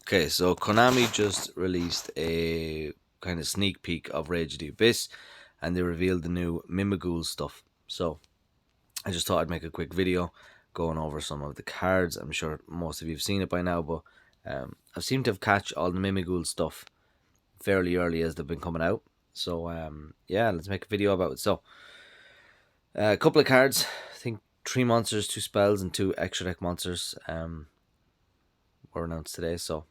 Okay, so Konami just released a kind of sneak peek of Rage of the Abyss, and they revealed the new Mimighoul stuff. So I just thought I'd make a quick video going over some of the cards. I'm sure most of you have seen it by now, but I've seemed to have catch all the Mimighoul stuff fairly early as they've been coming out. So yeah, let's make a video about it. So a couple of cards. I think 3 monsters, 2 spells, and 2 extra deck monsters were announced today. So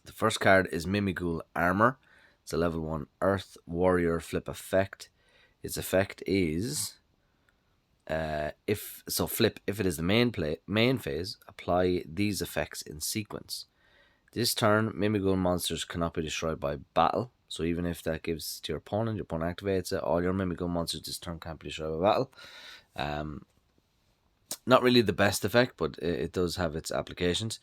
the first card is Mimighoul Armor. It's a level 1 Earth Warrior flip effect. Its effect is if it is the main phase, apply these effects in sequence. This turn, Mimighoul monsters cannot be destroyed by battle. So even if that gives to your opponent activates it, all your Mimighoul monsters this turn can't be destroyed by battle. Not really the best effect, but it does have its applications.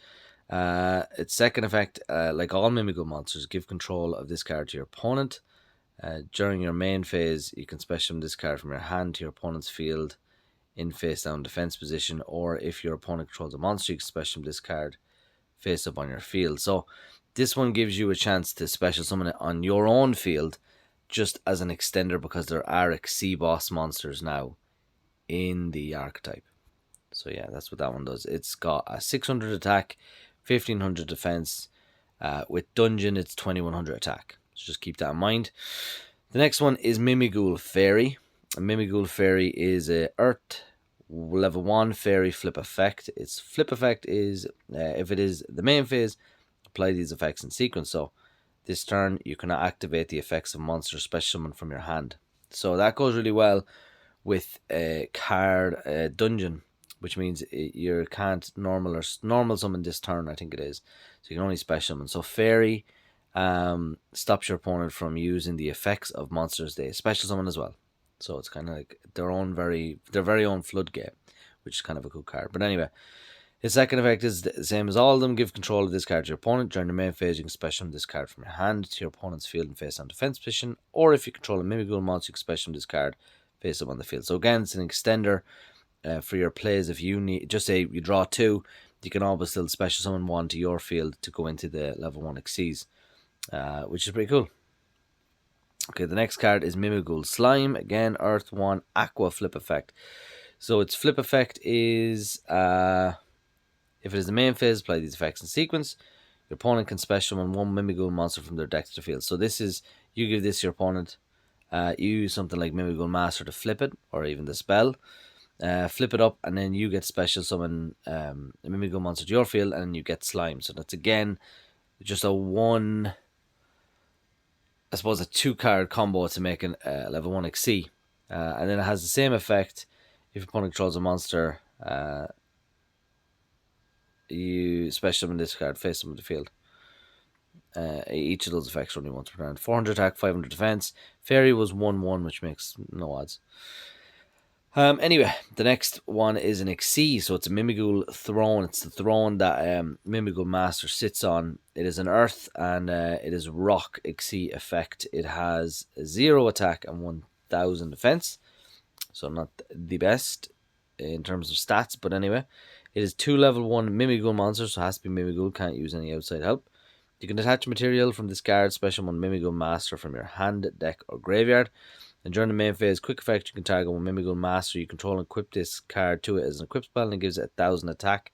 Its second effect, like all Mimighoul monsters, give control of this card to your opponent. During your main phase, you can special summon this card from your hand to your opponent's field in face down defense position, or if your opponent controls a monster, you can special summon this card face up on your field. So this one gives you a chance to special summon it on your own field just as an extender, because there are Xyz boss monsters now in the archetype. So yeah, that's what that one does. It's got a 600 attack, 1500 defense. With Dungeon, it's 2100 attack. So just keep that in mind. The next one is Mimighoul Fairy. A Mimighoul Fairy is a Earth level 1 Fairy flip effect. Its flip effect is, if it is the main phase, apply these effects in sequence. So this turn, you cannot activate the effects of monster special summon from your hand. So that goes really well with a card Dungeon, which means you can't normal summon this turn, I think it is. So you can only special summon. So Fairy stops your opponent from using the effects of monsters they special summon as well. So it's kind of like their very own floodgate, which is kind of a cool card. But anyway, his second effect is the same as all of them. Give control of this card to your opponent. During the main phase, you can special summon this card from your hand to your opponent's field and face down defense position. Or if you control a Mimighoul monster, you can special summon this card face up on the field. So again, it's an extender for your plays. If you need, just say you draw 2, you can always still special summon 1 to your field to go into the level 1 Xyz, which is pretty cool. Okay, the next card is Mimighoul Slime. Again, Earth 1 Aqua flip effect. So its flip effect is, if it is the main phase, apply these effects in sequence. Your opponent can special summon 1 Mimighoul monster from their deck to the field. So this is, you give this to your opponent. You use something like Mimighoul Master to flip it, or even the spell. Flip it up, and then you get special summon a Mimighoul monster to your field, and then you get Slime. So that's again just a 2-card combo to make an level 1 Xyz. And then it has the same effect if your opponent controls a monster. You special summon this card, face them in the field. Each of those effects only once per turn. 400 attack, 500 defense. Fairy was 1-1, which makes no odds. Anyway, the next one is an Xyz, so it's a Mimighoul throne. It's the throne that Mimighoul Master sits on. It is an Earth, and it is Rock Xyz effect. It has 0 attack and 1000 defense, so not the best in terms of stats, but anyway. It is 2 level 1 Mimighoul monsters, so it has to be Mimighoul, can't use any outside help. You can attach material from this card, special 1 Mimighoul Master from your hand, deck, or graveyard. And during the main phase, quick effect, you can target 1 Mimighoul Master you control and equip this card to it as an equip spell, and it gives it 1000 attack.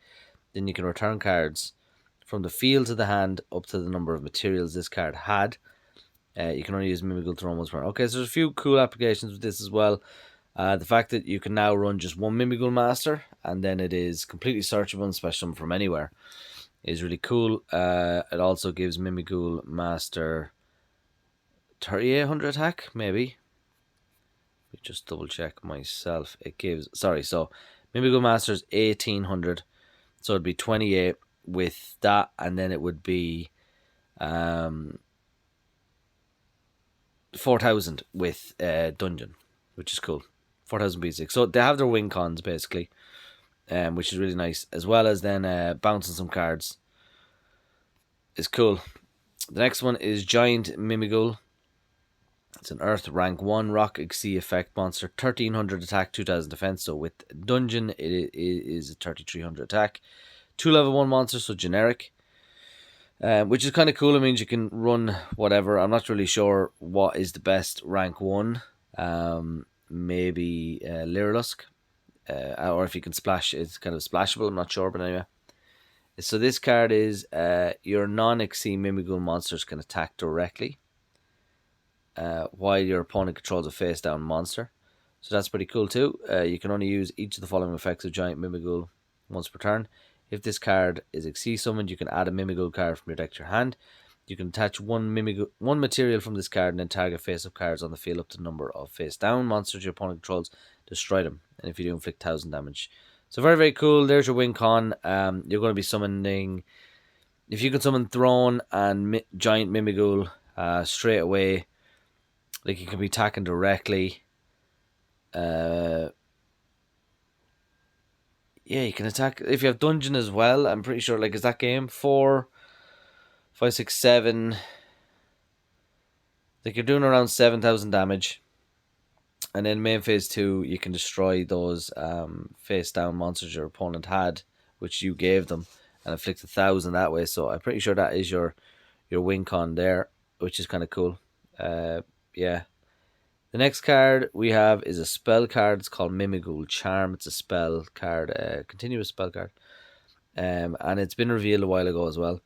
Then you can return cards from the field to the hand up to the number of materials this card had. You can only use Mimighoul Throne once per turn. Okay, so there's a few cool applications with this as well. The fact that you can now run just 1 Mimighoul Master, and then it is completely searchable and special from anywhere, is really cool. It also gives Mimighoul Master 3800 attack, maybe. Just double check myself. It gives, so Mimighoul Master is 1800, so it'd be 28 with that, and then it would be 4000 with Dungeon, which is cool. 4000 B6. So they have their win cons basically, which is really nice, as well as then bouncing some cards is cool. The next one is Giant Mimighoul. It's an Earth rank 1 Rock Xyz effect monster, 1300 attack, 2000 defense. So with Dungeon, it is a 3300 attack. 2 level 1 monster, so generic. which is kind of cool. It means you can run whatever. I'm not really sure what is the best rank 1. Maybe Lyrilusk, or if you can splash, it's kind of splashable. I'm not sure, but anyway. So this card is your non-XC Mimighoul monsters can attack directly while your opponent controls a face-down monster. So that's pretty cool too. You can only use each of the following effects of Giant Mimighoul once per turn. If this card is XC summoned, you can add a Mimighoul card from your deck to your hand. You can attach one material from this card and then target face-up cards on the field up to the number of face-down monsters your opponent controls. Destroy them, and if you do, inflict 1,000 damage. So very, very cool. There's your win con. You're going to be summoning... If you can summon Throne and Giant Mimighoul straight away, like you can be attacking directly. Yeah, you can attack if you have dungeon as well. I'm pretty sure. Like, is that game 4, 5, 6, 7? Like you're doing around 7,000 damage, and then main phase 2, you can destroy those face down monsters your opponent had, which you gave them, and inflict 1,000 that way. So I'm pretty sure that is your win con there, which is kind of cool. Yeah. The next card we have is a spell card. It's called Mimighoul Charm. It's a spell card, continuous spell card. And it's been revealed a while ago as well.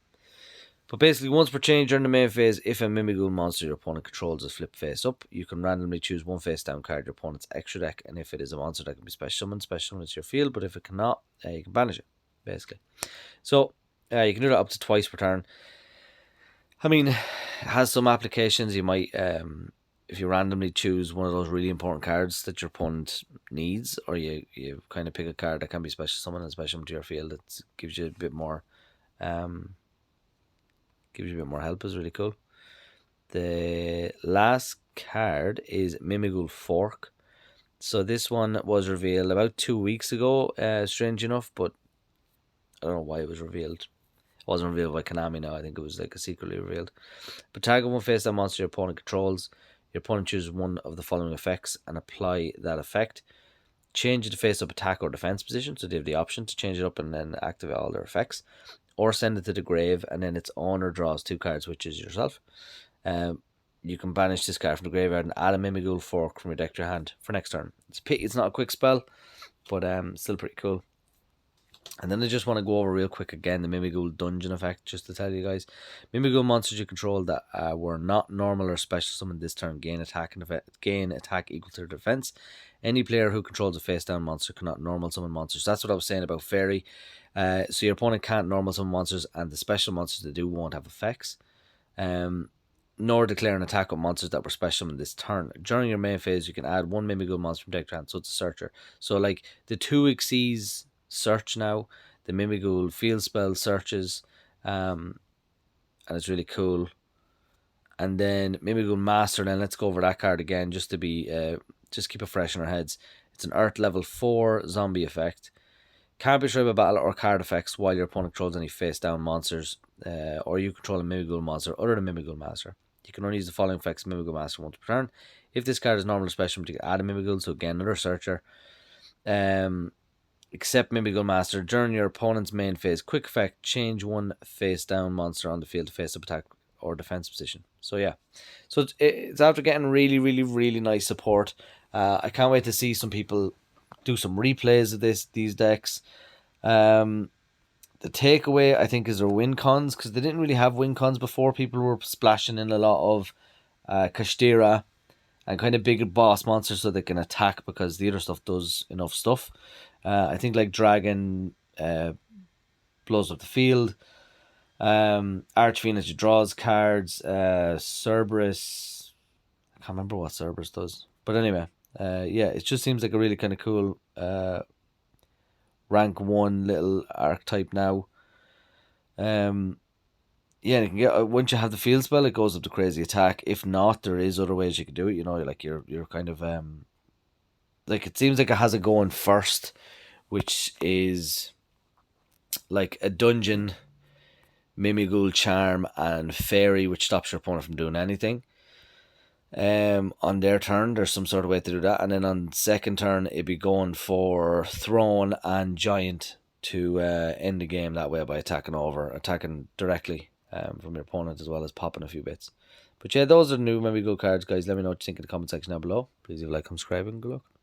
But basically, once per chain during the main phase, if a Mimighoul monster your opponent controls is flipped face up, you can randomly choose one face down card your opponent's extra deck. And if it is a monster that can be special summoned to your field. But if it cannot, you can banish it, basically. So you can do that up to twice per turn. I mean, it has some applications. You might... if you randomly choose one of those really important cards that your opponent needs, or you kind of pick a card that can be special summon and special to your field, it gives you a bit more help, is really cool. The last card is Mimighoul Fork. So this one was revealed about 2 weeks ago, strange enough, but I don't know why it was revealed. It wasn't revealed by Konami now. I think it was like a secretly revealed. But target one face down monster your opponent controls. Your opponent chooses one of the following effects and apply that effect. Change it to face up attack or defense position, so they have the option to change it up and then activate all their effects. Or send it to the grave, and then its owner draws 2 cards, which is yourself. You can banish this card from the graveyard and add a Mimighoul Fork from your deck to your hand for next turn. It's not a quick spell, but still pretty cool. And then I just want to go over real quick again the Mimighoul Dungeon effect, just to tell you guys. Mimighoul monsters you control that were not normal or special summoned this turn gain attack equal to their defense. Any player who controls a face down monster cannot normal summon monsters. That's what I was saying about Fairy. So your opponent can't normal summon monsters, and the special monsters they do won't have effects. Nor declare an attack on monsters that were special summoned this turn. During your main phase, you can add one Mimighoul monster from deck to hand, so it's a searcher. So like the 2 Xyz search now, the Mimighoul field spell searches, and it's really cool. And then Mimighoul Master, then let's go over that card again just to be just keep it fresh in our heads. It's an Earth level 4 zombie effect. Can't be destroyed by battle or card effects while your opponent controls any face down monsters, or you control a Mimighoul monster other than Mimighoul Master. You can only use the following effects Mimighoul Master once per turn. If this card is normal or special, you can add a Mimighoul, so again another searcher. Except Mimighoul Master, during your opponent's main phase, quick effect, change one face down monster on the field to face up attack or defense position. So yeah, so it's after getting really, really, really nice support. I can't wait to see some people do some replays of these decks. The takeaway, I think, is their win cons, because they didn't really have win cons before. People were splashing in a lot of Kashtira and kind of big boss monsters so they can attack, because the other stuff does enough stuff. I think like Dragon blows up the field. Archphoenix draws cards. Cerberus, I can't remember what Cerberus does. But anyway, yeah, it just seems like a really kind of cool rank 1 little archetype now. Yeah, you can get once you have the field spell, it goes up to crazy attack. If not, there is other ways you can do it. You know, like you're kind of like it seems like it has it going first, which is like a dungeon, Mimighoul Charm, and Fairy, which stops your opponent from doing anything. On their turn, there's some sort of way to do that, and then on second turn, it'd be going for Throne and Giant to end the game that way by attacking directly. from your opponent, as well as popping a few bits. But yeah, those are the new Mimighoul cards, guys. Let me know what you think in the comment section down below. Please leave a like, subscribe, and good luck.